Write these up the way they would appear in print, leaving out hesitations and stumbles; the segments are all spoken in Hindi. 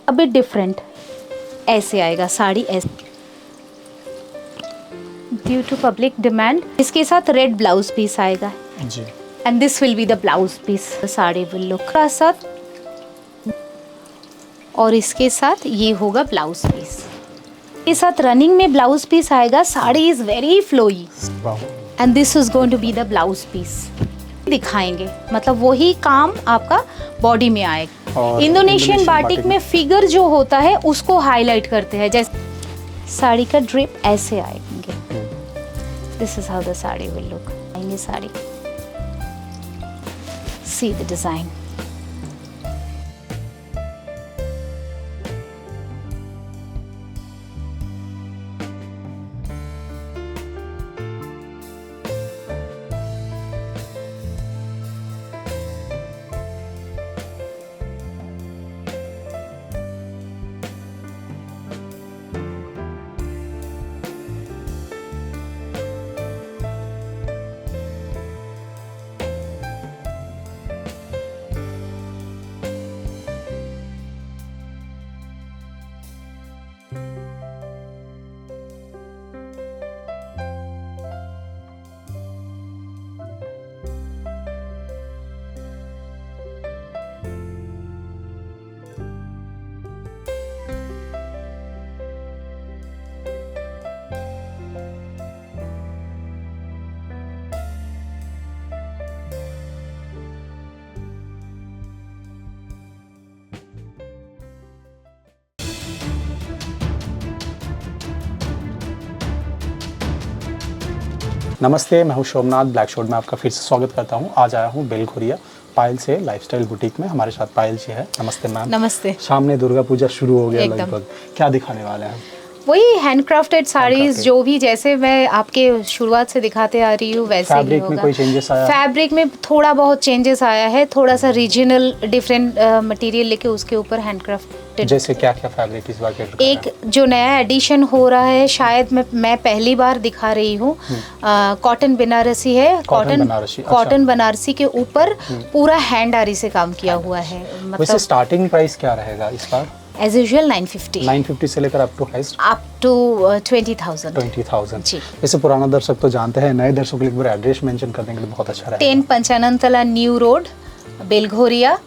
अभी डिफरेंट ऐसे आएगा साड़ी, ऐसे ड्यू टू पब्लिक डिमांड। इसके साथ रेड ब्लाउज पीस आएगा जी। And this will be the blouse piece. Sari will look का साथ, और इसके साथ ये होगा ब्लाउज पीस। के साथ रनिंग में ब्लाउज पीस आएगा। Sari is very flowy and this is going to be the blouse piece. दिखाएंगे मतलब वही काम आपका बॉडी में आएगा। इंडोनेशियन बाटिक में फिगर जो होता है उसको हाईलाइट करते हैं। जैसे साड़ी का ड्रेप ऐसे आएंगे, this is how the sari will look. आएंगे साड़ी, सी द डिजाइन। नमस्ते, मैं हूं शोभनाथ। ब्लैक शोड में आपका फिर से स्वागत करता हूं। आज आया हूं बेलघोरिया पायल से लाइफस्टाइल बुटीक में। हमारे साथ पायल जी है। नमस्ते मैम। नमस्ते। सामने दुर्गा पूजा शुरू हो गया लगभग, क्या दिखाने वाले हैं? वही हैंडक्राफ्टेड साड़ीज, जो भी जैसे मैं आपके शुरुआत से दिखाते आ रही हूँ वैसे ही फैब्रिक होगा। में कोई चेंजेस आया? फैब्रिक में थोड़ा बहुत चेंजेस आया है, थोड़ा सा रीजनल डिफरेंट मटेरियल लेके उसके ऊपर हैंडक्राफ्टेड। जैसे क्या क्या फैब्रिक इस बार के? एक जो नया एडिशन हो रहा है, शायद मैं पहली बार दिखा रही हूँ, कॉटन बनारसी है। कॉटन बनारसी के ऊपर पूरा हैंड आरी से काम किया हुआ है। मतलब स्टार्टिंग प्राइस क्या रहेगा इस बार? एज यूजुअल 950 से लेकर up to highest up to 20,000 जी। वैसे पुराना दर्शक तो जानते हैं, नए दर्शकों के लिए एक बार एड्रेस मेंशन करने के लिए बहुत अच्छा रहेगा। 10 पंचाननतला न्यू रोड, बेलघोरिया।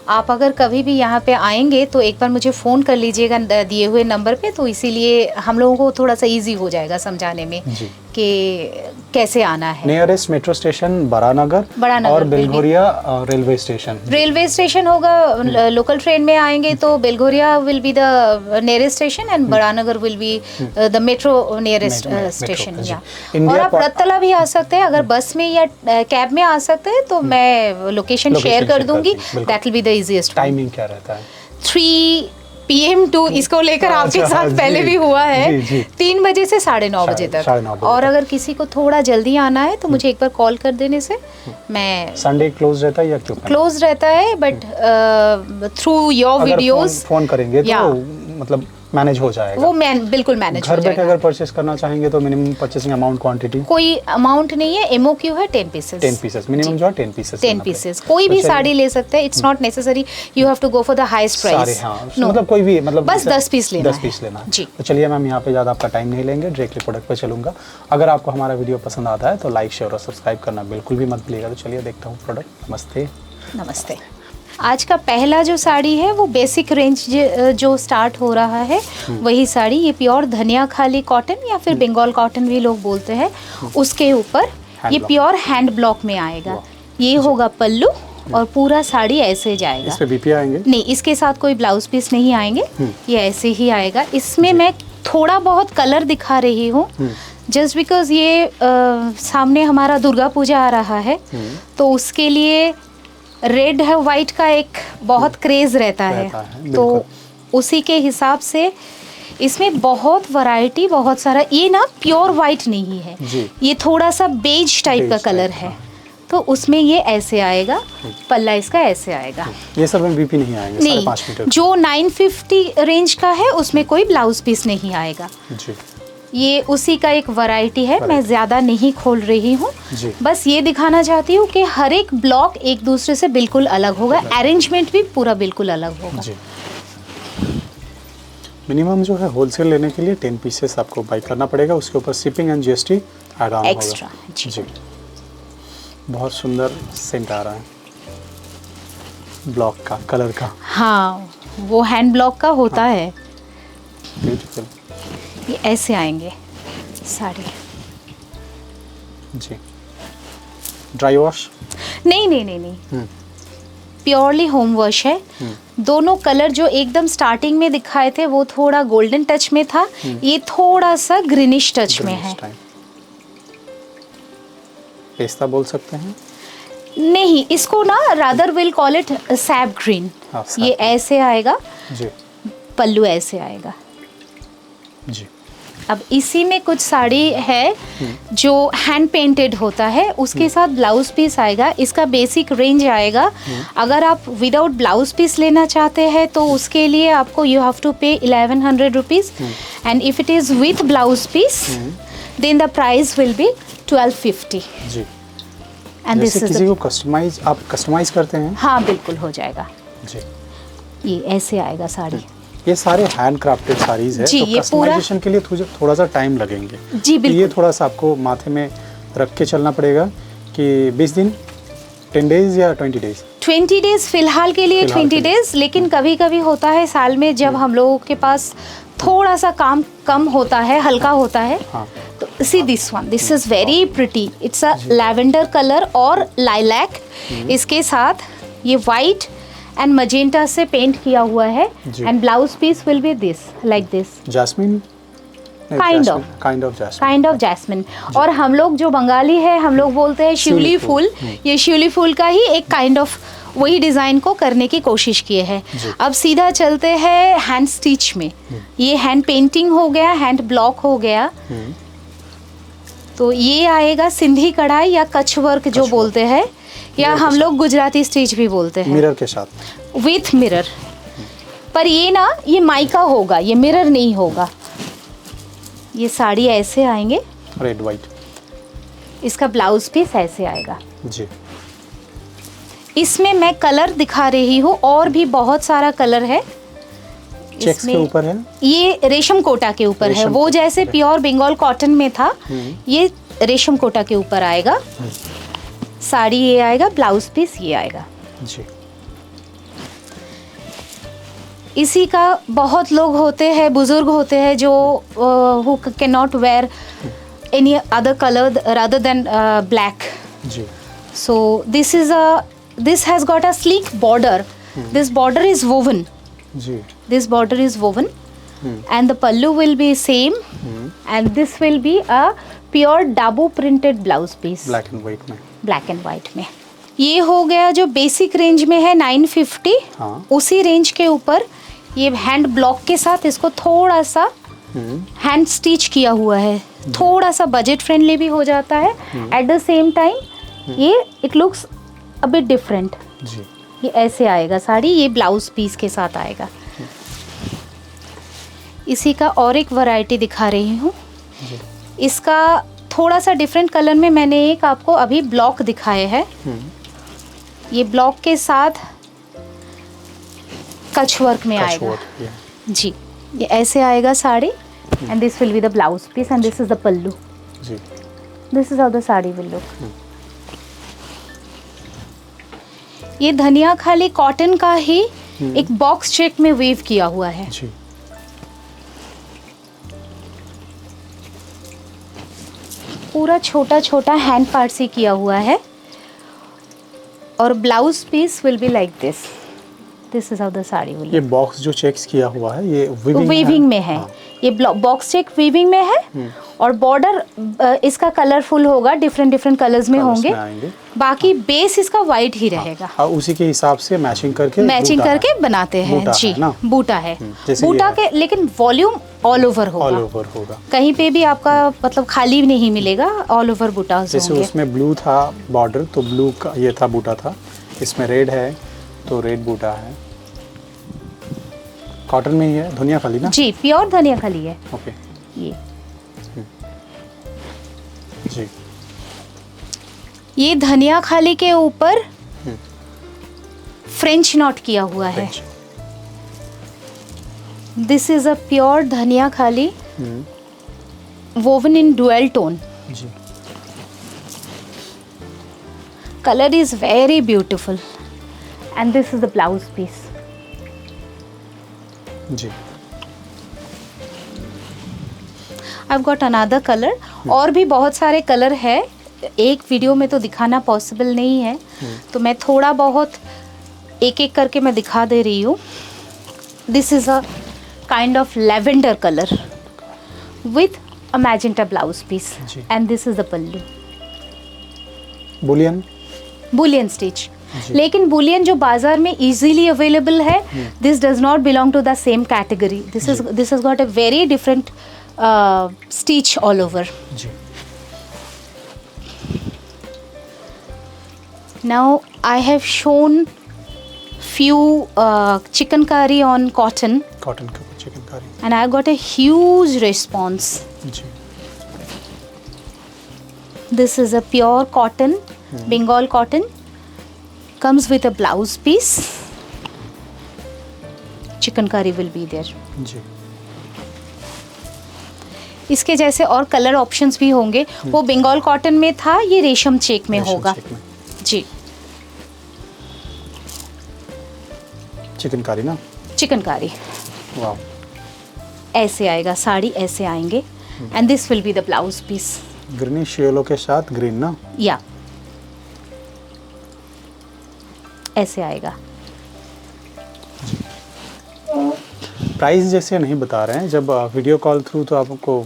आप अगर कभी भी यहाँ पे आएंगे तो एक बार मुझे फ़ोन कर लीजिएगा दिए हुए नंबर पे, तो इसीलिए हम लोगों को थोड़ा सा इजी हो जाएगा समझाने में कि कैसे आना है। नियरेस्ट मेट्रो स्टेशन बड़ानगर और बेलघोरिया रेलवे स्टेशन होगा। लोकल ट्रेन में आएंगे तो Belgharia will be the nearest station and Baranagar will be the metro nearest station. और आप रत्तला भी आ सकते हैं, अगर बस में या कैब में आ सकते हैं तो मैं लोकेशन शेयर कर दूंगी। That will be the easiest. Timing क्या रहता है? 3 PM टू, इसको लेकर आपके साथ पहले भी हुआ है, 3 बजे से 9:30 बजे तक। और अगर किसी को थोड़ा जल्दी आना है तो मुझे एक बार कॉल कर देने से मैं। संडे क्लोज रहता है या क्यों? क्लोज रहता है, but through your videos phone करेंगे तो मतलब मैनेज हो जाएगा। वो बिल्कुल मैनेज हो जाएगा। घर बैठे अगर परचेस करना चाहेंगे तो मिनिमम परचेसिंग अमाउंट क्वांटिटी कोई अमाउंट नहीं है। एमओक्यू है 10 पीसेस मिनिमम, जो है 10 पीसेस। कोई भी साड़ी ले सकते हैं। It's not necessary you have to go for the highest price. मतलब कोई भी, मतलब बस 10 पीस लेना है जी। तो चलिए मैम, यहाँ पे ज़्यादा आपका टाइम नहीं लेंगे, डायरेक्टली प्रोडक्ट पे चलूंगा। अगर आपको हमारा वीडियो पसंद आता है तो लाइक, शेयर और सब्सक्राइब करना बिल्कुल भी मत भूलिएगा। तो चलिए देखता हूँ प्रोडक्ट। नमस्ते। आज का पहला जो साड़ी है वो बेसिक रेंज जो स्टार्ट हो रहा है वही साड़ी। ये प्योर धनिया खाली कॉटन या फिर बंगाल कॉटन भी लोग बोलते हैं। उसके ऊपर ये प्योर हैंड ब्लॉक में आएगा। ये होगा पल्लू और पूरा साड़ी ऐसे जाएगा। इस पे बीपी आएंगे? नहीं, इसके साथ कोई ब्लाउज पीस नहीं आएंगे, ये ऐसे ही आएगा। इसमें मैं थोड़ा बहुत कलर दिखा रही हूँ जस्ट बिकॉज ये सामने हमारा दुर्गा पूजा आ रहा है, तो उसके लिए रेड है वाइट का एक बहुत क्रेज रहता है, तो उसी के हिसाब से इसमें बहुत वैरायटी, बहुत सारा। ये ना प्योर वाइट नहीं है, ये थोड़ा सा बेज टाइप का कलर है, तो उसमें ये ऐसे आएगा। पल्ला इसका ऐसे आएगा। ये सब में बीपी नहीं आएंगे? नहीं, 5 मीटर जो 950 रेंज का है उसमें कोई ब्लाउज पीस नहीं आएगा जी। ये उसी का एक वैरायटी है। मैं ज़्यादा नहीं खोल रही हूँ, बस ये दिखाना चाहती हूँ कि हर एक ब्लॉक एक दूसरे से बिल्कुल अलग होगा। अरेंजमेंट भी पूरा बिल्कुल अलग होगा। मिनिमम जो है होलसेल लेने के लिए 10 पीसेस आपको बाई करना पड़ेगा, उसके ऊपर shipping and GST add on extra होगा। जी, बहुत सुंदर सेंट आ रहा है ब्लॉक का, कलर का। हाँ, वो हैंड ब्लॉक का होता है। ब्यूटीफुल। ये ऐसे आएंगे साड़ी। जी, ड्राई वॉश? नहीं नहीं नहीं नहीं, प्योरली होम वॉश है। दोनों कलर जो एकदम स्टार्टिंग में दिखाए थे वो थोड़ा गोल्डन टच में था, ये थोड़ा सा ग्रीनिश टच में है। पेस्ता बोल सकते हैं? नहीं, इसको ना rather will call it SAP green. ये ऐसे आएगा जी, पल्लू ऐसे आएगा जी। अब इसी में कुछ साड़ी है जो हैंड पेंटेड होता है, उसके साथ ब्लाउज पीस आएगा। इसका बेसिक रेंज आएगा, अगर आप विदाउट ब्लाउज पीस लेना चाहते हैं तो उसके लिए आपको you have to pay 1100 rupees, and if it is with blouse piece then the price will be 1250 जी। एंड दिस किसी को कस्टमाइज, आप कस्टमाइज करते हैं? हाँ बिल्कुल हो जाएगा जी। ये ऐसे आएगा साड़ी। ये सारे हैंड क्राफ्टेड साड़ीज है, जी, तो ये कस्टमाइजेशन के लिए थोड़ा सा टाइम लगेंगे। जी बिल्कुल। ये थोड़ा सा आपको माथे में रख के चलना पड़ेगा कि 20 दिन, 10 डेज या 20 डेज? 20 डेज फिलहाल के लिए 20 डेज, लेकिन कभी कभी होता है साल में जब हम लोगों के पास थोड़ा सा काम कम होता है, हल्का होता है। हाँ। तो see this one, this is very pretty, it's a lavender colour और लाइलैक, इसके साथ ये वाइट एंड मजेंटा से पेंट किया हुआ है, and blouse piece will be this like this. Jasmine? Kind of jasmine. और हम लोग जो बंगाली है, हम लोग बोलते हैं शिवली फूल। ये शिवली फूल का ही एक काइंड ऑफ वही डिजाइन को करने की कोशिश किए हैं। अब सीधा चलते हैं हैंड स्टिच में। ये हैंड पेंटिंग हो गया, हैंड ब्लॉक हो गया, तो ये आएगा सिंधी कढ़ाई या कच्छ वर्क जो बोलते हैं, या हम लोग गुजराती स्टिच भी बोलते हैं, मिरर के साथ, विथ मिरर। पर ये ना, ये माइका होगा, ये मिरर नहीं होगा। ये साड़ी ऐसे आएंगे, रेड वाइट। इसका ब्लाउज पीस ऐसे आएगा जी। इसमें मैं कलर दिखा रही हूँ, और भी बहुत सारा कलर है। चेक्स के ऊपर है, ये रेशम कोटा के ऊपर है। वो जैसे प्योर बंगाल कॉटन में था, ये रेशम कोटा के ऊपर आएगा। साड़ी ये आएगा, ब्लाउज पीस ये आएगा जी। इसी का बहुत लोग होते हैं, बुजुर्ग होते हैं जो who cannot wear any other color rather than black. जी। So this has got a sleek border. This border is woven. जी। This border is woven, and the pallu will be same, and this will be a pure dabu printed blouse piece. Black and white में। ब्लैक एंड वाइट में। ये हो गया जो बेसिक रेंज में है 950। हाँ। उसी रेंज के ऊपर ये हैंड ब्लॉक के साथ इसको थोड़ा सा हैंड स्टिच किया हुआ है, थोड़ा सा बजट फ्रेंडली भी हो जाता है। एट द सेम टाइम ये it looks a bit different. जी। ये ऐसे आएगा साड़ी, ये ब्लाउज पीस के साथ आएगा। इसी का और एक वैरायटी दिखा रही हूँ। इसका थोड़ा सा डिफरेंट कलर में मैंने एक आपको अभी ब्लॉक दिखाए हैं। ये ब्लॉक के साथ कच्छ वर्क में आएगा जी। ये ऐसे आएगा sari, and this will be the blouse piece, and this is the pallu जी। This is how the sari will look. ये धनिया खाली कॉटन का ही एक बॉक्स चेक में वेव किया हुआ है जी। पूरा छोटा छोटा हैंड पार्ट से किया हुआ है, और blouse piece will be like this. This is how the sari will. ये बॉक्स जो चेक्स किया हुआ है ये वीविंग में है। हाँ। ये बॉक्स चेक वीविंग में है, और बॉर्डर इसका कलरफुल होगा, डिफरेंट डिफरेंट कलर्स में होंगे। बाकी बेस इसका वाइट ही रहेगा। हाँ, उसी के हिसाब से मैचिंग करके बनाते हैं जी। बूटा है, जैसे बूटा के, लेकिन वॉल्यूम ऑल ओवर होगा। कहीं पे भी आपका मतलब खाली नहीं मिलेगा, ऑल ओवर बूटा होंगे। जैसे उसमें ब्लू था बॉर्डर, तो ब्लू का ये था बूटा था। इसमें रेड है तो रेड बूटा है। कॉटन में ही है, धनिया खाली ना जी, प्योर धनिया खाली है। ओके। ये जी। ये धनिया खाली के ऊपर फ्रेंच नॉट किया हुआ है। दिस इज अ प्योर धनिया खाली, woven in dual tone. Ji. Color is very beautiful, and this is the blouse piece. Ji. I've got another color. और भी बहुत सारे कलर है, एक वीडियो में तो दिखाना पॉसिबल नहीं है, तो मैं थोड़ा बहुत एक एक करके मैं दिखा दे रही हूँ। This is a kind of lavender colour with a magenta blouse piece, and this is the pallu. Bullion stitch, लेकिन बुलियन जो बाजार में इजीली अवेलेबल है, this does not belong to the same category. This is got a very different stitch all over. जी। Now I have shown few chikankari on cotton. Cotton के ऊपर chikankari. And I got a huge response. Ji. This is a pure cotton, Bengal cotton. Comes with a blouse piece. Chikankari will be there. जी। इसके जैसे और कलर ऑप्शंस भी होंगे, वो बंगाल कॉटन में था, ये रेशम चेक में होगा। जी। चिकनकारी ना? चिकनकारी। वाह। ऐसे आएगा, साड़ी ऐसे आएंगे, and this will be the blouse piece. Greenish yellow के साथ ग्रीन ना? या ऐसे आएगा। प्राइस जैसे नहीं बता रहे हैं, जब वीडियो कॉल थ्रू तो आपको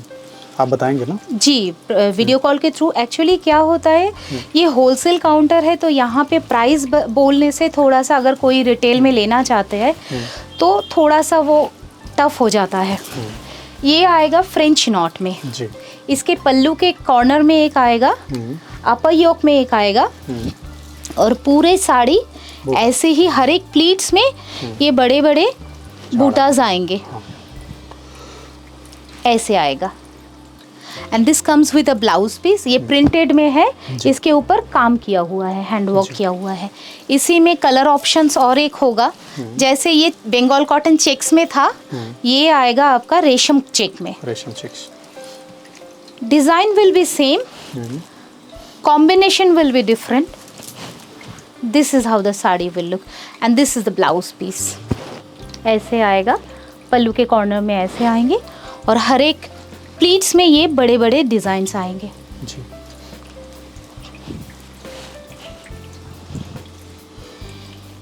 आप बताएंगे ना? जी, वीडियो कॉल के थ्रू एक्चुअली क्या होता है, ये होलसेल काउंटर है, तो यहाँ पे प्राइस बोलने से थोड़ा सा, अगर कोई रिटेल में लेना चाहते हैं तो थोड़ा सा वो टफ हो जाता है। ये आएगा फ्रेंच नॉट में। जी। इसके पल्लू के कॉर्नर में एक आएगा, अपर योक में एक आएगा, और पूरे साड़ी ऐसे ही हर एक प्लीट्स में ये बड़े बड़े बूटाज आएंगे, ऐसे आएगा। And this comes with a blouse piece. ये प्रिंटेड में है, इसके ऊपर काम किया हुआ है, हैंडवर्क किया हुआ है। इसी में कलर ऑप्शंस और एक होगा, जैसे ये बंगाल कॉटन चेक्स में था, ये आएगा आपका रेशम चेक में। रेशम checks. Design will be same, combination will be different. This is how the sari will look, and this is the blouse piece. ऐसे आएगा, पल्लू के कॉर्नर में ऐसे आएंगे, और हर एक प्लीट्स में ये बड़े बड़े डिजाइन्स आएंगे। जी।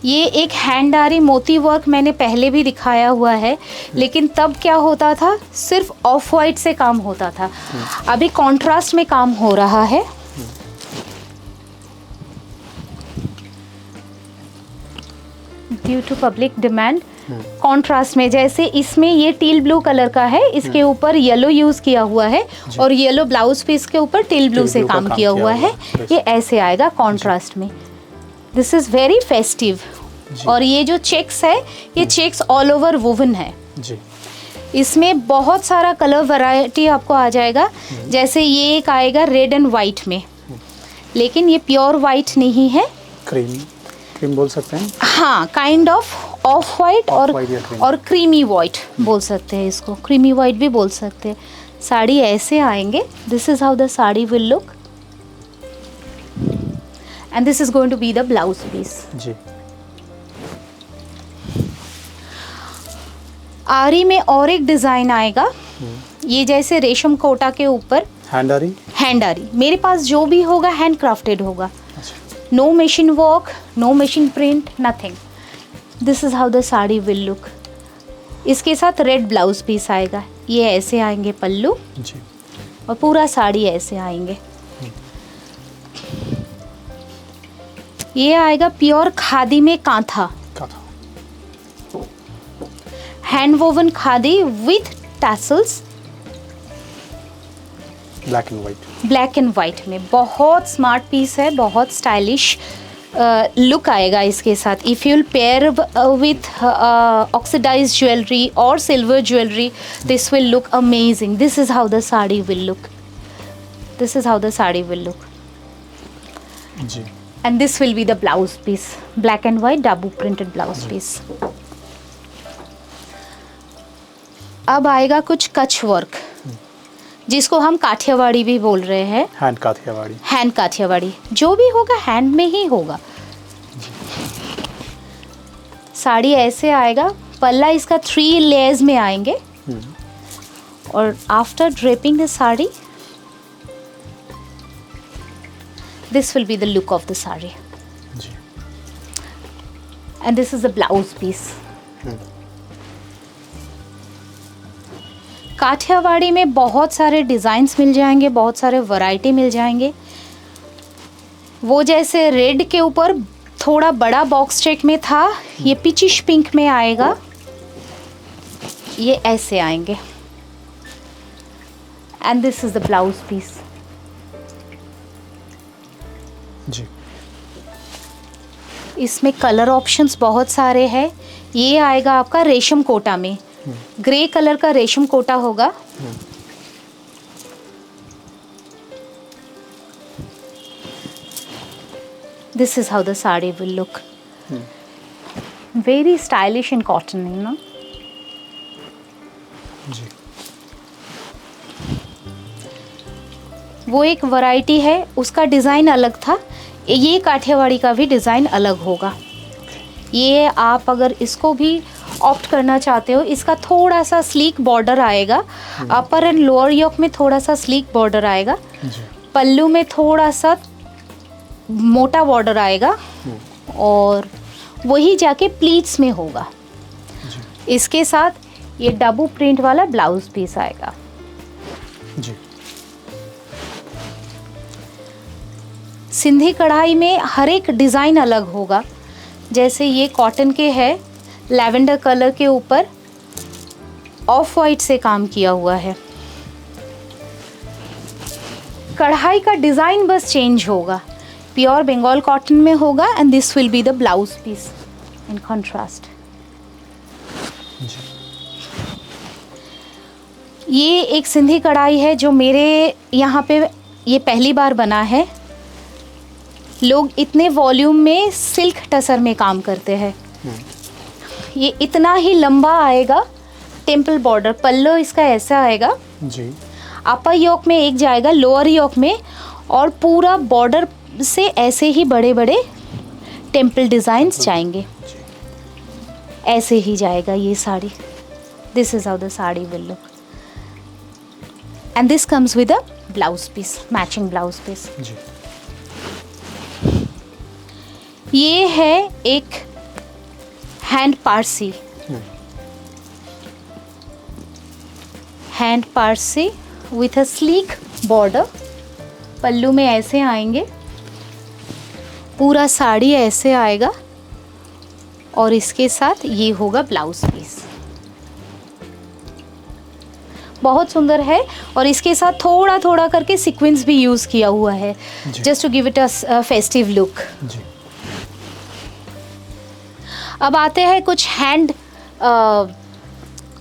ये एक हैंडदारी मोती वर्क मैंने पहले भी दिखाया हुआ है, लेकिन तब क्या होता था, सिर्फ ऑफ वाइट से काम होता था। अभी कॉन्ट्रास्ट में काम हो रहा है। Due to public demand, contrast में, जैसे इसमें ये टील ब्लू कलर का है, इसके ऊपर येलो यूज किया हुआ है, और येलो ब्लाउज पीस के ऊपर टील ब्लू से काम किया हुआ है। ये ऐसे आएगा कॉन्ट्रास्ट में। This is very festive. और ये जो चेक्स है, ये चेक्स ऑल ओवर वोवन है जी। इसमें बहुत सारा कलर वैरायटी आपको आ जाएगा। जैसे ये एक आएगा रेड एंड वाइट में, लेकिन ये प्योर वाइट नहीं है, क्रीम बोल सकते हैं। हाँ, काइंड ऑफ वाइट और क्रीमी वाइट बोल सकते हैं इसको, क्रीमी वाइट भी बोल सकते हैं। साड़ी ऐसे आएंगे, this is how the sari will look, and this is going to be the blouse piece जी। आरी में और एक डिजाइन आएगा, ये जैसे रेशम कोटा के ऊपर हैंड आरी। मेरे पास जो भी होगा हैंड क्राफ्टेड होगा, no machine work, no machine print, nothing. This is how the sari will look. इसके साथ रेड ब्लाउज पीस आएगा। ये ऐसे आएंगे पल्लू जी। और पूरा साड़ी ऐसे आएंगे। ये आएगा प्योर खादी में kantha, hand woven khadi with tassels, black and white में। बहुत स्मार्ट पीस है, बहुत स्टाइलिश लुक आएगा इसके साथ। If you will pair with oxidised jewellery और silver jewellery, this will look amazing. This is how the sari will look, this is how the sari will look जी। and this will be the blouse piece, black and white double printed blouse piece. अब आएगा कुछ कच्छ वर्क, जिसको हम काठियावाड़ी भी बोल रहे हैं। हैंड काठियावाड़ी। हैंड काठियावाड़ी जो भी होगा हैंड में ही होगा। साड़ी ऐसे आएगा, पल्ला इसका 3 लेयर्स में आएंगे और after draping the sari this will be the look of the sari and this is the blouse piece. Kathiawadi में बहुत सारे डिज़ाइंस मिल जाएंगे, बहुत सारे वैरायटी मिल जाएंगे। वो जैसे रेड के ऊपर थोड़ा बड़ा बॉक्स चेक में था, ये पिचिश पिंक में आएगा, ये ऐसे आएंगे and this is the blouse piece जी। इसमें कलर ऑप्शंस बहुत सारे हैं। ये आएगा आपका रेशम कोटा में, ग्रे कलर का रेशम कोटा होगा। This is how the sari will look. Very stylish in cotton, you know. जी। वो एक वैरायटी है, उसका डिज़ाइन अलग था। ये काठियावाड़ी का भी डिज़ाइन अलग होगा। ये आप अगर इसको भी ऑप्ट करना चाहते हो, इसका थोड़ा सा स्लीक बॉर्डर आएगा। अपर एंड लोअर योक में थोड़ा सा स्लीक बॉर्डर आएगा। पल्लू में थोड़ा सा मोटा बॉर्डर आएगा और वही जाके प्लीट्स में होगा। इसके साथ ये डबू प्रिंट वाला ब्लाउज पीस आएगा जी। सिंधी कढ़ाई में हर एक डिज़ाइन अलग होगा। जैसे ये कॉटन के है, लैवेंडर कलर के ऊपर ऑफ वाइट से काम किया हुआ है। कढ़ाई का डिज़ाइन बस चेंज होगा, प्योर बंगाल कॉटन में होगा and this will be the blouse piece in contrast. ये एक सिंधी कढ़ाई है जो मेरे यहाँ पे ये पहली बार बना है। लोग इतने वॉल्यूम में सिल्क टसर में काम करते हैं। ये इतना ही लंबा आएगा, टेम्पल बॉर्डर, पल्लो इसका ऐसा आएगा जी। अपर योक में एक जाएगा, लोअर योक में, और पूरा बॉर्डर से ऐसे ही बड़े बड़े टेम्पल डिज़ाइंस जाएंगे। ऐसे ही जाएगा ये sari. This is how the sari will look and this comes with a blouse piece, matching blouse piece. ये है एक hand Parsi, hand Parsi with a sleek border. पल्लू में ऐसे आएंगे, पूरा साड़ी ऐसे आएगा और इसके साथ ये होगा ब्लाउज पीस। बहुत सुंदर है और इसके साथ थोड़ा थोड़ा करके सीक्वेंस भी यूज़ किया हुआ है, just to give it a festive look. अब आते हैं कुछ हैंड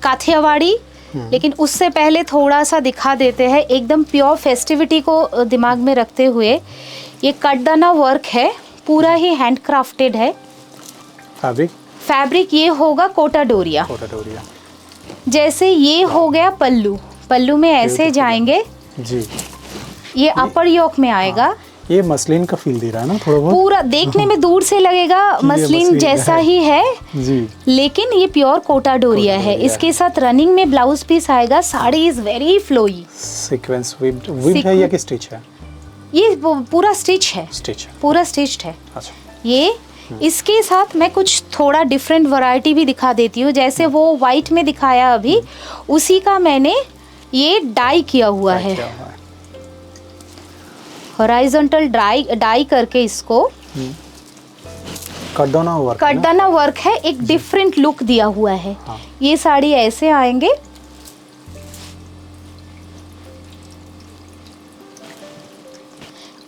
काठियावाड़ी, लेकिन उससे पहले थोड़ा सा दिखा देते हैं एकदम प्योर फेस्टिविटी को दिमाग में रखते हुए। ये कटदाना वर्क है, पूरा ही हैंड क्राफ्टेड है। फैब्रिक ये होगा कोटा डोरिया। जैसे ये हो गया पल्लू, पल्लू में ऐसे जाएंगे जी। ये अपर योक में आएगा। ये मसलिन का फील दे रहा है ना थोड़ा बहुत। पूरा देखने में दूर से लगेगा मसलिन जैसा ही है जी, लेकिन ये प्योर कोटा डोरिया है। इसके साथ रनिंग में ब्लाउज पीस आएगा। Sari is very flowy. Sequins with है या कि स्टिच है? ये पूरा स्टिच है, पूरा स्टिच्ड है। अच्छा। ये इसके साथ मैं कुछ थोड़ा डिफरेंट वैरायटी भी दिखा देती हूँ। जैसे वो वाइट में दिखाया अभी, उसी का मैंने ये डाई किया हुआ है। हॉरिजॉन्टल डाई करके इसको कटदाना वर्क है, एक डिफरेंट लुक दिया हुआ है। हाँ। ये साड़ी ऐसे आएंगे,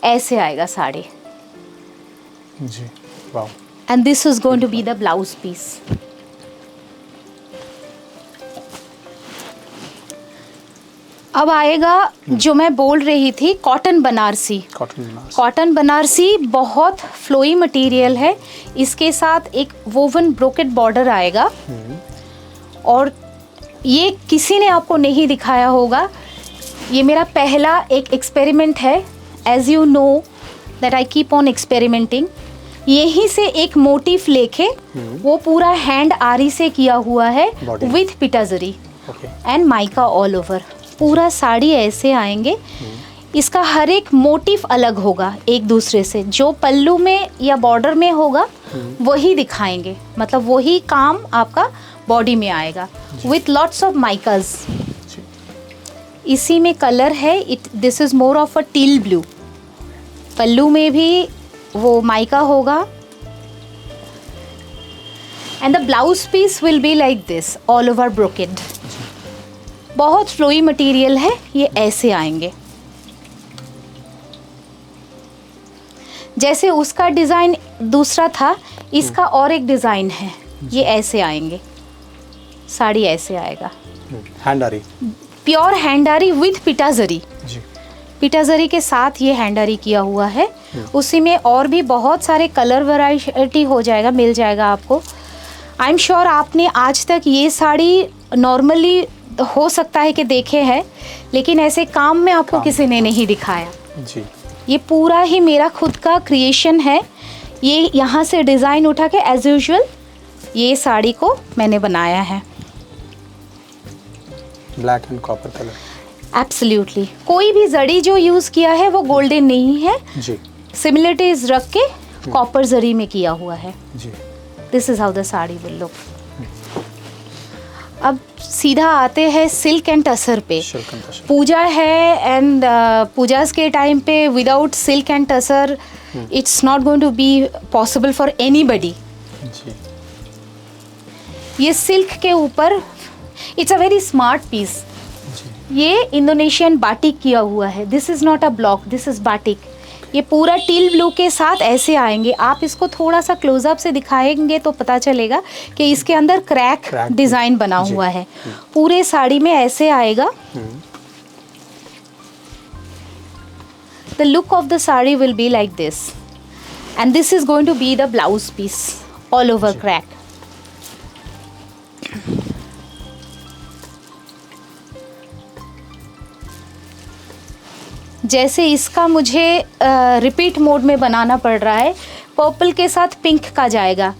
ऐसे आएगा साड़ी जी। Wow. And this is going to be the blouse piece. अब आएगा जो मैं बोल रही थी, कॉटन बनारसी। कॉटन बनारसी बहुत फ्लोई मटेरियल है। इसके साथ एक वोवन ब्रोकेट बॉर्डर आएगा और ये किसी ने आपको नहीं दिखाया होगा, ये मेरा पहला एक एक्सपेरिमेंट है। As you know that I keep on experimenting. यहीं से एक मोटिफ लेके वो पूरा हैंड आरी से किया हुआ है विथ पिटाजरी एंड माइका ऑल ओवर। पूरा साड़ी ऐसे आएंगे, इसका हर एक मोटिफ अलग होगा एक दूसरे से। जो पल्लू में या बॉर्डर में होगा वही दिखाएंगे, मतलब वही काम आपका बॉडी में आएगा विथ लॉट्स ऑफ माइकाज। इसी में कलर है, this is more of a teal blue. पल्लू में भी वो माइका होगा and the blouse piece will be like this all over brocade. बहुत फ्लोई मटेरियल है, ये ऐसे आएंगे। जैसे उसका डिज़ाइन दूसरा था, इसका और एक डिज़ाइन है, ये ऐसे आएंगे। साड़ी ऐसे आएगा, हैंडारी, प्योर हैंडारी विथ पिटाजरी। पिटाजरी के साथ ये हैंडारी किया हुआ है। उसी में और भी बहुत सारे कलर वैरायटी हो जाएगा, मिल जाएगा आपको। आई एम श्योर आपने आज तक ये साड़ी नॉर्मली हो सकता है कि देखे हैं, लेकिन ऐसे काम में आपको किसी ने नहीं दिखाया जी। ये पूरा ही मेरा खुद का क्रिएशन है। ये यहाँ से डिज़ाइन उठा के एज यूजुअल ये साड़ी को मैंने बनाया है। Black and copper colour, absolutely. कोई भी जड़ी जो यूज़ किया है वो गोल्डन नहीं है जी। सिमिलरिटीज रख के कॉपर जरी में किया हुआ है जी। This is how the sari will look. अब सीधा आते हैं सिल्क एंड टसर पे। पूजा है एंड पूजास के टाइम पे without silk and tussar it's not going to be possible for anybody. ये सिल्क के ऊपर it's a very smart piece. ये इंडोनेशियन बाटिक किया हुआ है। This is not a block, this is batik. ये पूरा टील ब्लू के साथ ऐसे आएंगे। आप इसको थोड़ा सा क्लोजअप से दिखाएंगे तो पता चलेगा कि इसके अंदर क्रैक डिज़ाइन बना हुआ है। पूरे साड़ी में ऐसे आएगा। The look of the sari will be like this and this is going to be the blouse piece all over crack. जैसे इसका मुझे रिपीट मोड में बनाना पड़ रहा है, पर्पल के साथ पिंक का जाएगा।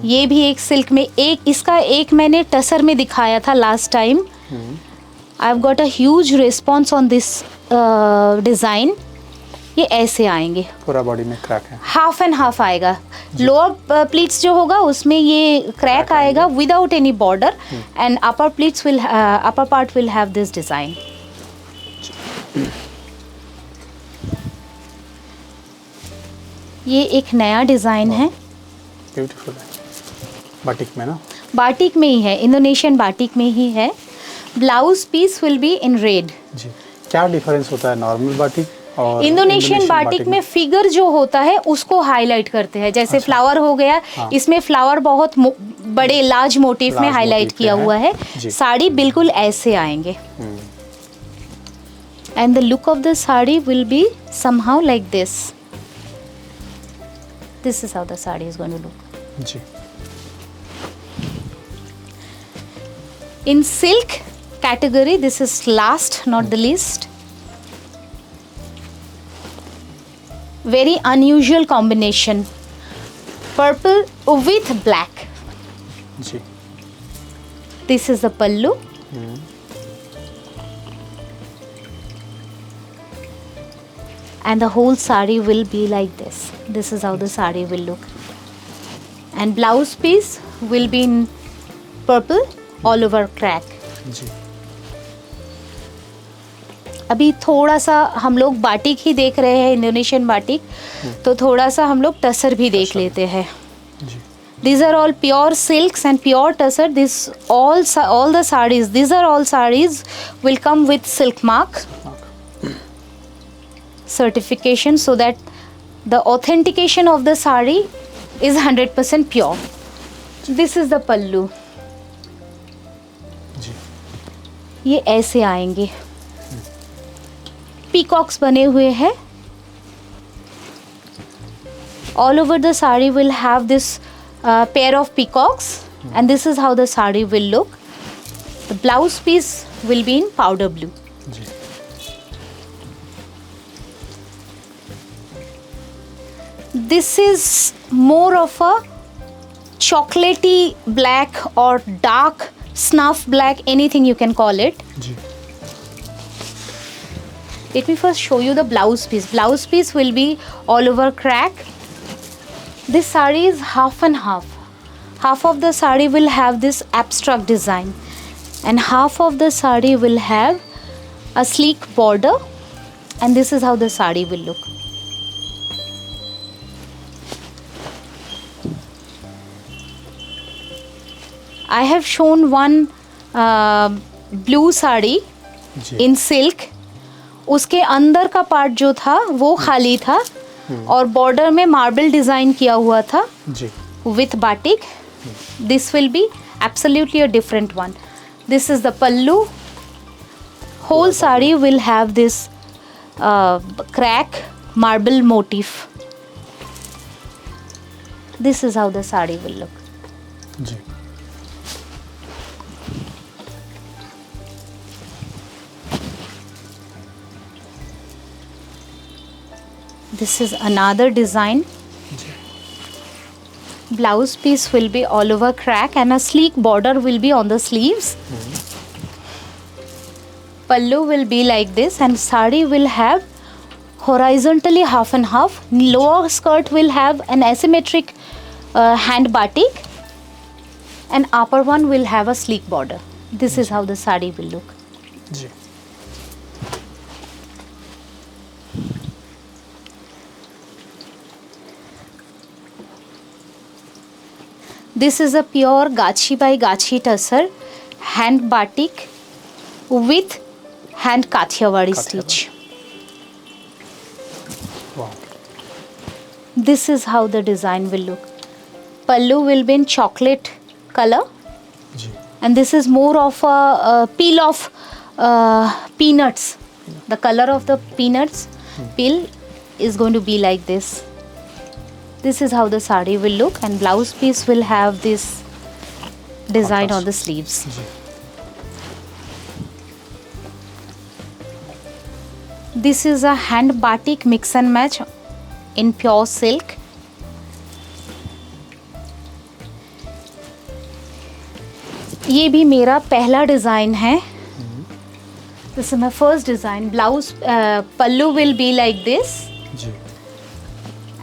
ये भी एक सिल्क में, एक इसका एक मैंने टसर में दिखाया था last time. I have got a huge response on this design. ये ऐसे आएंगे, पूरा बॉडी में क्रैक है, हाफ एंड हाफ आएगा। लोअर प्लीट्स जो होगा उसमें ये क्रैक आएगा without any border and upper pleats will upper part will have this design. ये एक नया डिज़ाइन है, ब्यूटीफुल है। बाटिक में ना, बाटिक में ही है, इंडोनेशियन बाटिक में ही है। Blouse piece will be in red जी। क्या डिफरेंस होता है नॉर्मल बाटिक और इंडोनेशियन बाटिक में? फिगर जो होता है उसको हाईलाइट करते हैं। जैसे फ्लावर हो गया, इसमें फ्लावर बहुत बड़े लार्ज मोटिव में हाईलाइट किया हुआ है। साड़ी बिल्कुल ऐसे आएंगे and the look of the sari will be somehow like this. This is how the saree is going to look. जी। In silk category, this is last, not the least. Very unusual combination. Purple with black. जी। This is the pallu. And the whole sari will be like this. This is how the sari will look. And blouse piece will be in purple all over crack. जी। अभी थोड़ा सा हम लोग बाटिक ही देख रहे हैं, इंडोनेशियन बाटिक, तो थोड़ा सा हम लोग टसर भी देख लेते हैं। These are all pure silks and pure tussar. This all the sarees. These are all sarees will come with silk mark certification, so that the authentication of the sari is 100% pure. This is the pallu. जी। ये ऐसे आएंगे, पीकॉक्स बने हुए हैं। All over the sari will have this pair of peacocks and this is how the sari will look. The blouse piece will be in powder blue. Ji This is more of a chocolatey black or dark snuff black, anything you can call it. Ji Let me first show you the blouse piece. Blouse piece will be all over crack. This sari is half and half. Half of the sari will have this abstract design and half of the sari will have a sleek border, and this is how the sari will look. I have shown one blue sari ji in silk. उसके अंदर का पार्ट जो था वो खाली था और बॉर्डर में मार्बल डिज़ाइन किया हुआ था जी with batik. This will be absolutely a different one. This is the pallu. Whole sari will have this crack marble motif. This is how the sari will look. Ji This is another design. Ji Blouse piece will be all over crack and a sleek border will be on the sleeves. Pallu will be like this and sari will have horizontally half and half. Lower skirt will have an asymmetric hand batik and upper one will have a sleek border. This is how the sari will look. Ji This is a pure Gachi by Gachi tussar hand batik with hand Kathiawadi stitch. वाह This is how the design will look. Pallu will be in chocolate color, ji and this is more of a peel of peanuts. The color of the peanuts peel is going to be like this. This is how the sari will look, and blouse piece will have this design on the sleeves. Ji This is a hand batik mix and match in pure silk. ये भी मेरा पहला डिज़ाइन है. This is my first design. Blouse pallu will be like this, ji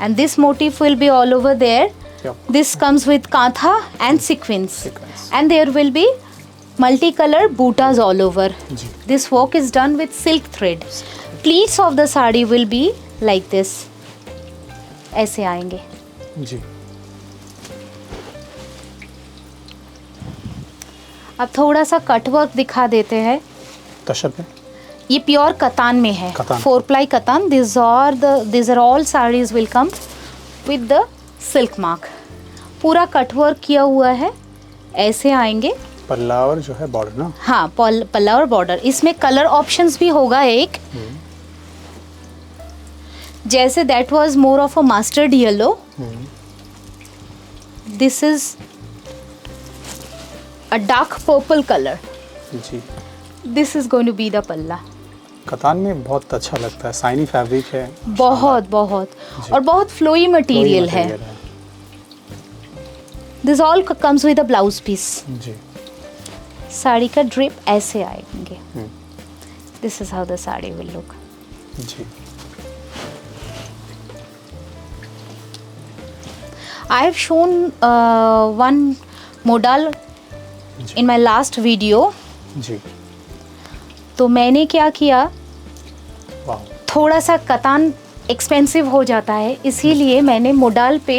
and this motif will be all over there. Yep. This comes with kantha and sequins. Sequins. And there will be multicolor bootas all over. Ji This work is done with silk thread. Pleats of the sari will be like this. ऐसे आएंगे. जी अब थोड़ा सा कट वर्क दिखा देते हैं. तशर पे ये प्योर कतान में है. कतान. 4 ply कतान. These are all sarees will come with the silk mark. पूरा कट वर्क किया हुआ है. ऐसे आएंगे. पल्ला और जो है बॉर्डर ना. हाँ, पल्ला और बॉर्डर. इसमें कलर ऑप्शंस भी होगा एक. जैसे that was more of a mustard yellow. This is a dark purple colour. जी this is going to be the palla. कतान में बहुत अच्छा लगता है. साइनी फैब्रिक है. बहुत बहुत और बहुत फ्लोई मटेरियल है. This all comes with a blouse piece. जी साड़ी का ड्रिप ऐसे आएंगे. This is how the sari will look. जी I have shown one modal in my last video. जी तो मैंने क्या किया, वाह थोड़ा सा कतान एक्सपेंसिव हो जाता है, इसीलिए मैंने मोडाल पे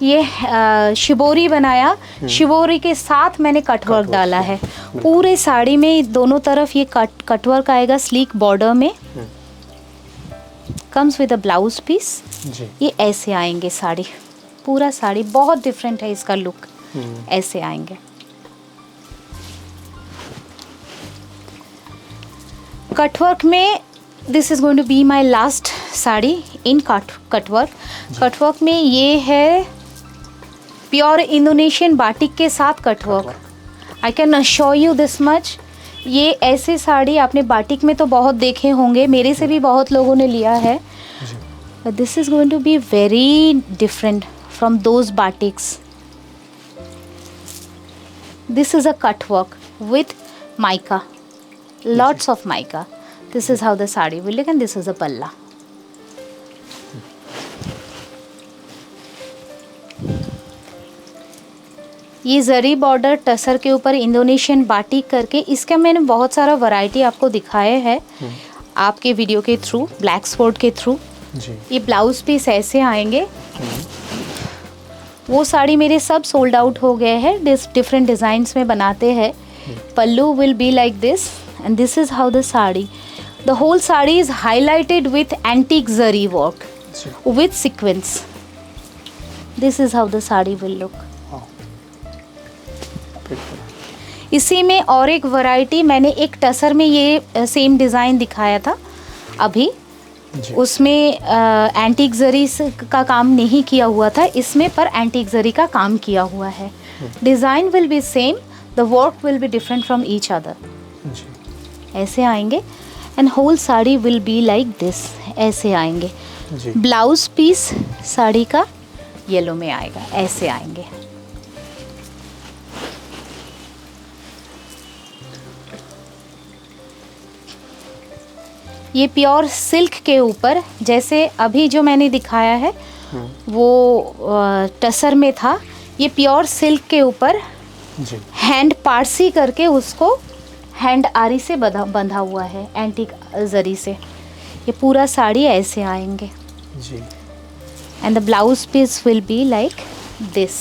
ये शिबोरी बनाया. शिबोरी के साथ मैंने कटवर्क डाला है. पूरे साड़ी में दोनों तरफ ये कटवर्क आएगा स्लीक बॉर्डर में. Comes with a blouse piece. जी ये ऐसे आएंगे साड़ी. पूरा साड़ी बहुत डिफरेंट है इसका लुक. ऐसे आएंगे. कटवर्क में this is going to be my last sari in cutwork. Cutwork में ये है प्योर इंडोनेशियन बाटिक के साथ cutwork. I can assure you this much, ये ऐसे साड़ी आपने बाटिक में तो बहुत देखे होंगे, मेरे से भी बहुत लोगों ने लिया है, but this is going to be very different from those batiks. This is a cut work with mica, lots of mica. This is how the sari will look and this is a palla. ये जरी बॉर्डर टसर के ऊपर इंडोनेशियन बाटिक करके, इसका मैंने बहुत सारा वैरायटी आपको दिखाए हैं आपके वीडियो के थ्रू, ब्लैक स्पोर्ट के थ्रू. ये ब्लाउज पीस ऐसे आएंगे. वो साड़ी मेरे सब सोल्ड आउट हो गए हैं, डिफरेंट डिज़ाइंस में बनाते हैं. Pallu will be like this and this is how the sari, the whole sari is highlighted with antique zari work with sequins. This is how the sari will look. इसी में और एक वैरायटी, मैंने एक टसर में ये सेम डिज़ाइन दिखाया था अभी, उसमें एंटीक जरी का काम नहीं किया हुआ था, इसमें पर एंटीक जरी का काम किया हुआ है. Design will be same, the work will be different from each other. ऐसे आएंगे and whole sari will be like this, ऐसे आएंगे. ब्लाउज पीस साड़ी का येलो में आएगा, ऐसे आएंगे. ये प्योर सिल्क के ऊपर, जैसे अभी जो मैंने दिखाया है वो टसर में था, ये प्योर सिल्क के ऊपर हैंड पारसी करके उसको हैंड आरी से बंधा हुआ है एंटीक जरी से. ये पूरा साड़ी ऐसे आएंगे जी. And the blouse piece will be like this.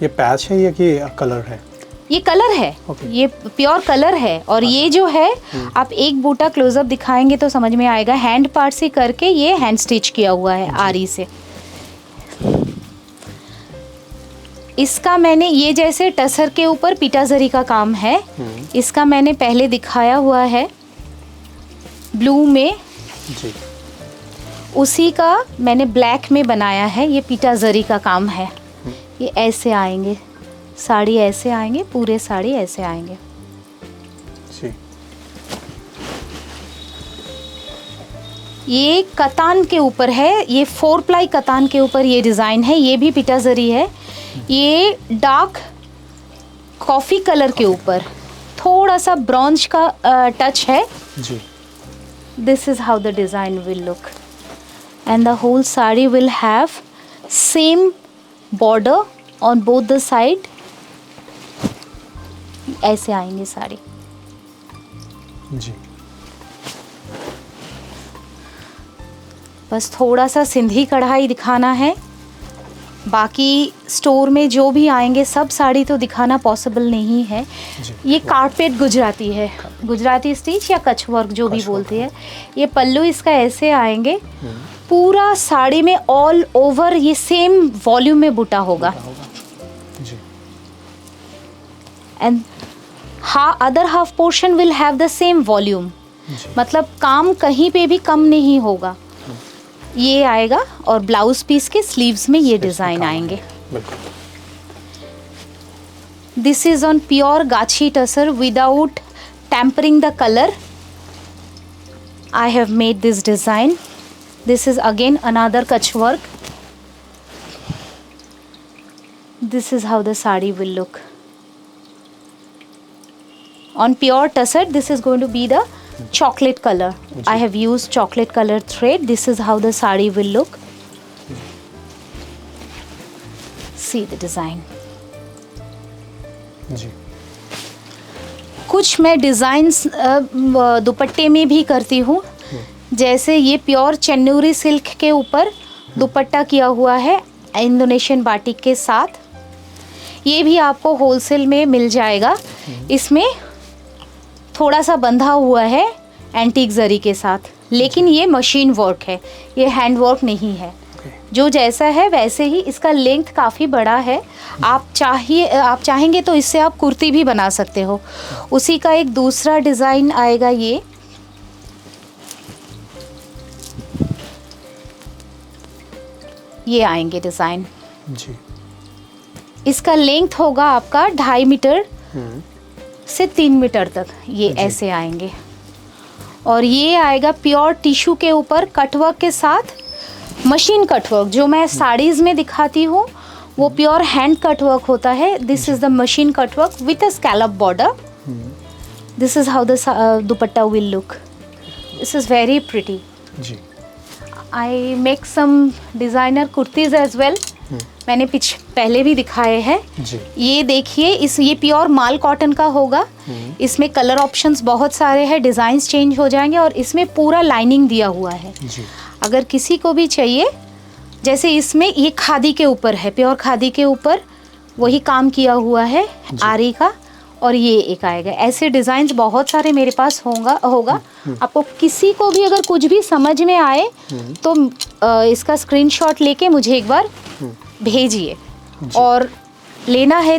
ये पैच है या कि कलर है? ये कलर है, ये प्योर कलर है. और ये जो है, आप एक बूटा क्लोजअप दिखाएंगे तो समझ में आएगा, हैंड पार्ट से करके ये हैंड स्टिच किया हुआ है आरी से. इसका मैंने, ये जैसे टसर के ऊपर पीटा जरी का काम है, इसका मैंने पहले दिखाया हुआ है ब्लू में जी. उसी का मैंने ब्लैक में बनाया है. ये पीटा जरी का काम है. ये ऐसे आएंगे साड़ी, ऐसे आएंगे पूरे साड़ी, ऐसे आएंगे जी. ये कतान के ऊपर है, ये 4 प्लाई कतान के ऊपर ये डिज़ाइन है. ये भी पिटा जरी है. ये डार्क कॉफ़ी कलर के ऊपर थोड़ा सा ब्रॉन्ज का टच है जी. This is how the design will look and the whole sari will have same border on both the side. ऐसे आएंगे साड़ी जी. बस थोड़ा सा सिंधी कढ़ाई दिखाना है, बाकी स्टोर में जो भी आएंगे सब साड़ी तो दिखाना पॉसिबल नहीं है. ये कारपेट गुजराती है, गुजराती स्टिच या कच्छ वर्क जो भी बोलते हैं. ये पल्लू इसका ऐसे आएंगे, पूरा साड़ी में ऑल ओवर ये सेम वॉल्यूम में बूटा होगा. And other half portion will have the same volume, मतलब काम कहीं पे भी कम नहीं होगा. ये आएगा और ब्लाउज पीस के स्लीव्स में ये डिज़ाइन आएंगे. This is on pure Gachhi tussar without tempering the colour. I have made this design. This is again another Kutch work. This is how the sari will look. On pure tussar, this is going to be the chocolate color. I have used chocolate color thread. This is how the sari will look. See the design. जी. कुछ मैं डिज़ाइंस दुपट्टे में भी करती हूँ. जैसे ये प्योर चेन्नूरी सिल्क के ऊपर दुपट्टा किया हुआ है इंडोनेशियन बाटिक के साथ. ये भी आपको होलसेल में मिल जाएगा. इसमें थोड़ा सा बंधा हुआ है एंटीक जरी के साथ, लेकिन ये मशीन वर्क है, ये हैंड वर्क नहीं है. जो जैसा है वैसे ही. इसका लेंथ काफ़ी बड़ा है. आप चाहेंगे तो इससे आप कुर्ती भी बना सकते हो. उसी का एक दूसरा डिज़ाइन आएगा. ये आएंगे डिज़ाइन जी. इसका लेंथ होगा आपका 2.5 मीटर से 3 मीटर तक, ये ऐसे आएंगे। और ये आएगा प्योर टिश्यू के ऊपर कटवर्क के साथ मशीन कटवर्क। जो मैं साड़ीज़ में दिखाती हूँ वो प्योर हैंड कटवर्क होता है। This is the machine cutwork with a scallop border. This is how the dupatta will look. This is very pretty. जी। I make some designer kurtis as well. मैंने पहले भी दिखाए हैं। ये देखिए, ये प्योर माल कॉटन का होगा। इसमें कलर ऑप्शंस बहुत सारे हैं, डिज़ाइंस चेंज हो जाएंगे और इसमें पूरा लाइनिंग दिया हुआ है। अगर किसी को भी चाहिए, जैसे इसमें ये खादी के ऊपर है, प्योर खादी के ऊपर वही काम किया हुआ है आरी का। और ये एक आएगा, ऐसे डिज़ाइंस बहुत सारे मेरे पास होगा। आपको किसी को भी अगर कुछ भी समझ में आए तो इसका स्क्रीनशॉट लेके मुझे एक बार भेजिए। और लेना है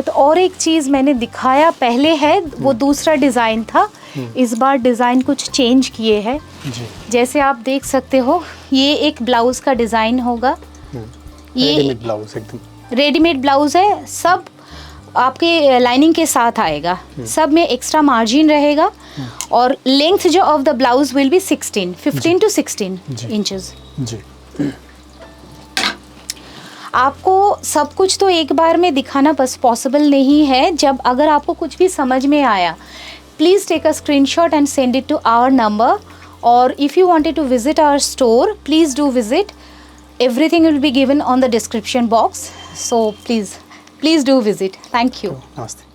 तो और एक चीज़ मैंने दिखाया पहले है, वो दूसरा डिज़ाइन था। इस बार डिज़ाइन कुछ चेंज किए हैं। जैसे आप देख सकते हो, ये एक ब्लाउज़ का डिज़ाइन होगा। ये रेडीमेड ब्लाउज़ है, सब आपके लाइनिंग के साथ आएगा। सब में एक्स्ट्रा मार्जिन रहेगा। और लेंथ जो of the blouse will be 15 to 16 inches. आपको सब कुछ तो एक बार में दिखाना बस पॉसिबल नहीं है। जब अगर आपको कुछ भी समझ में आया, please take a screenshot and send it to our number. और if you wanted to visit our store, please do visit. Everything will be given on the description box. So please do visit. Thank you. Namaste.